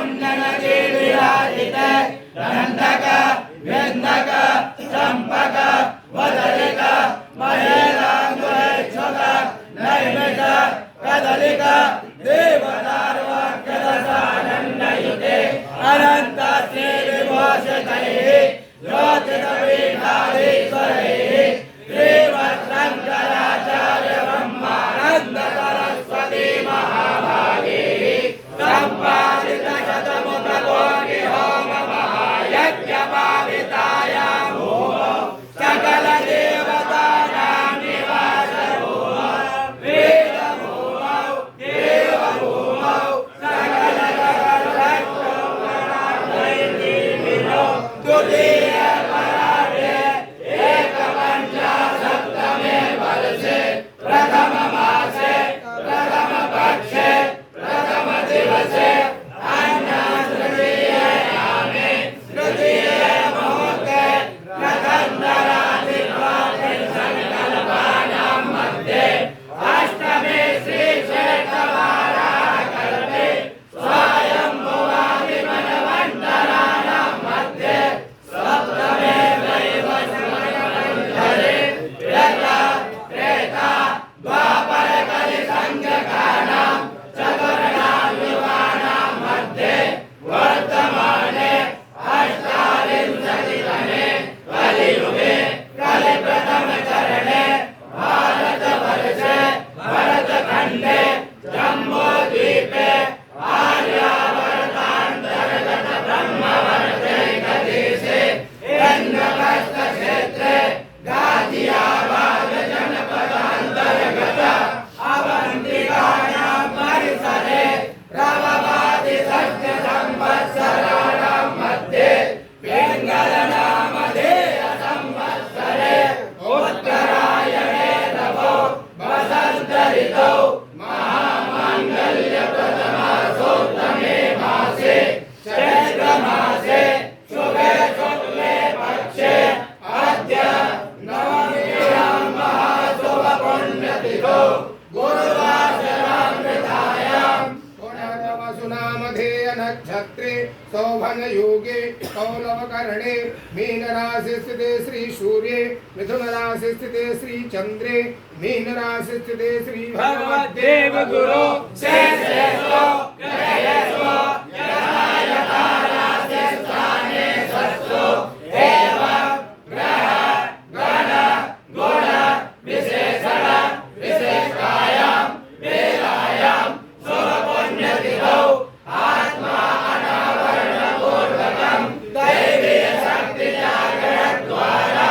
पुण्यनदी विराजित गंधक व्यंधक चंपक वदलिक महेलांगुलेच्छुक नैमिष कदलिक देवदार्वाक्यदशानन्दयुते अनंत श्री विभूषितैः ज्योतिषपीठाधीश्वरैः श्रीमच्छंकराचार्य ब्रह्मानंद सरस्वती महाभागैः सम्पादित शतमुख कोटि होम महायज्ञ पावितायां भूमौ सकल देवतानां निवास भूमौ वेद भूमौ देव भूमौ सकल जगद्रक्षो तुदीय पराढ्य एक पंचाशत्तमे वर्षे प्रथम मासे प्रथम पक्षे प्रथम दिवसे अन्नतृतीयायामे तृतीय मुहूर्ते रथंधराधिकल्पानां मध्ये अष्टमे श्री श्वेतवाराहकल्पे स्वयंभुवादिमन्वन्तराणां मध्ये सप्तमे वैवस्वतमन्वन्तरे त्रेता त्रेता द्वापरकलिसंज्ञकानां चतुर्णां युगानां मध्ये वर्तमाने अष्टाविंशतितमे कलियुगे कलिप्रथमचरणे भारतवर्षे भरतखण्डे जम्बूद्वीपे आर्यावर्तान्तर्गत ब्रह्मवर्षैकदेशे इन्द्रप्रस्थक्षेत्रे गाजियाबाद जनपदान्तर्गत अवन्तिकायां परिसरे रववादि षष्ठ संवत्सराणां मध्ये पिङ्गलनामधेय संवत्सरे उत्तरायणे नवो वसन्त ऋतौ महामाङ्गल्यप्रथमासोत्तमे मासे चैत्रमासे शुभे शुक्ले पक्षे अद्य नवम्यां महाशुभपुण्यतिथौ गुरुवासरामृतायां पुनर्वसुनामधेय नक्षत्रे शोभन योगे कौलवकर्णे मीन राशि स्थिते श्री सूर्ये मिथुन राशि स्थिते श्री चंद्रे मीन राशि स्थिते श्री भगवद्देव गुरु शेषेषु ग्रहेषु यथा यथा राशिस्थाने सत्सु एवं ग्रह गण गुण विशेषण विशेषायां वेलायां शुभपुण्यतिथौ आत्मा अनावरणपूर्वकं दैवीय शक्तिजागरणद्वारा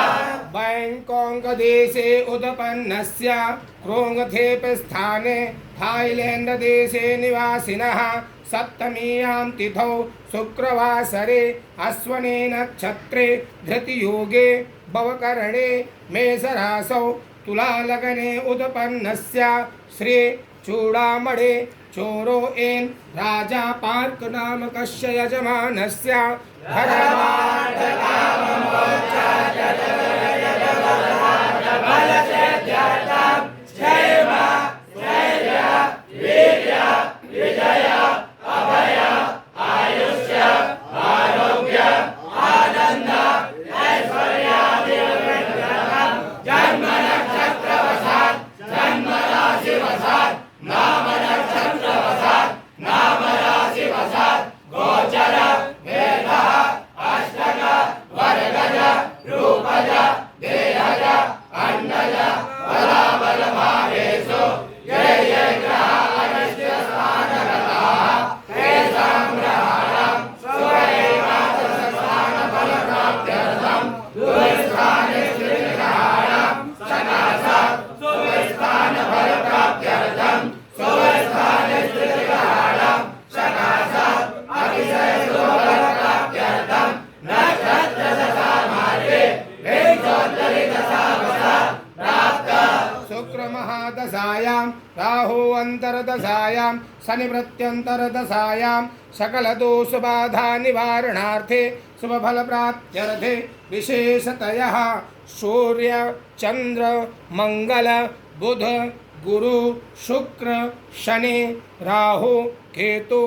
बैंकॉक देशे उत्पन्नस्य क्रोङ्गथेप स्थाने थाईलैंड देशे निवासिनः सप्तमीयां तिथौ शुक्रवासरे अश्वने नक्षत्रे धृतियोगे भवकरणे मेषराशौ तुलालग्ने उत्पन्नस्य श्री चूडामणि चोरो एन राजा पार्क नामकस्य यजमानस्य बलसिद्ध्यर्थं क्षेम स्थैर्य वीर्य विजय अभय आयुष्य आरोग्य आनंद ऐश्वर्यादिवृद्ध्यर्थं जन्म नक्षत्रवशात् जन्म राशिवशात् नाम नक्षत्रवशात् नाम राशिवशात् गोचर वेदः अष्टक वर्गज रूपज देहज अंडज बलाबल भावेषु ये ये ग्रहाः अनिष्टस्थानगताः तेषां ग्रहाणां स्वएकादशस्थानफलप्राप्त्यर्थं दुःस्थाने स्थितग्रहाणां सकाशात् सुस्थानफलप्राप्त्यर्थं स्वस्थाने स्थितग्रहाणां सकाशात् अतिशयशुभफलप्राप्त्यर्थं नक्षत्रदशामार्गे विंशोत्तरिदशावशात् प्राप्तः शुक्र महादशायां राहु अंतरदशायां शनि प्रत्यंतरदशायां सकल दोष बाधा निवारणार्थे शुभ फल प्राप्त्यर्थे विशेषतया सूर्य चंद्र मंगल बुध गुरु शुक्र शनि राहु केतु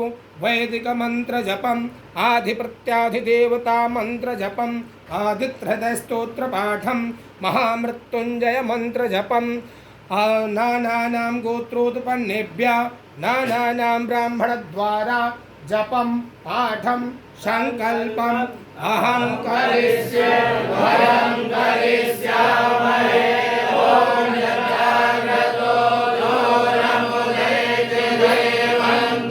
वैदिक मंत्र जपम आदि प्रत्याधिदेवता मंत्र जपम आदित्य स्तोत्र पाठम महामृत्युंजय मंत्र जपम नानानां गोत्रोत्पन्नेभ्यः नानानां ब्राह्मण द्वारा जपम पाठम संकल्पम अहं करिष्ये वयं करिष्यामः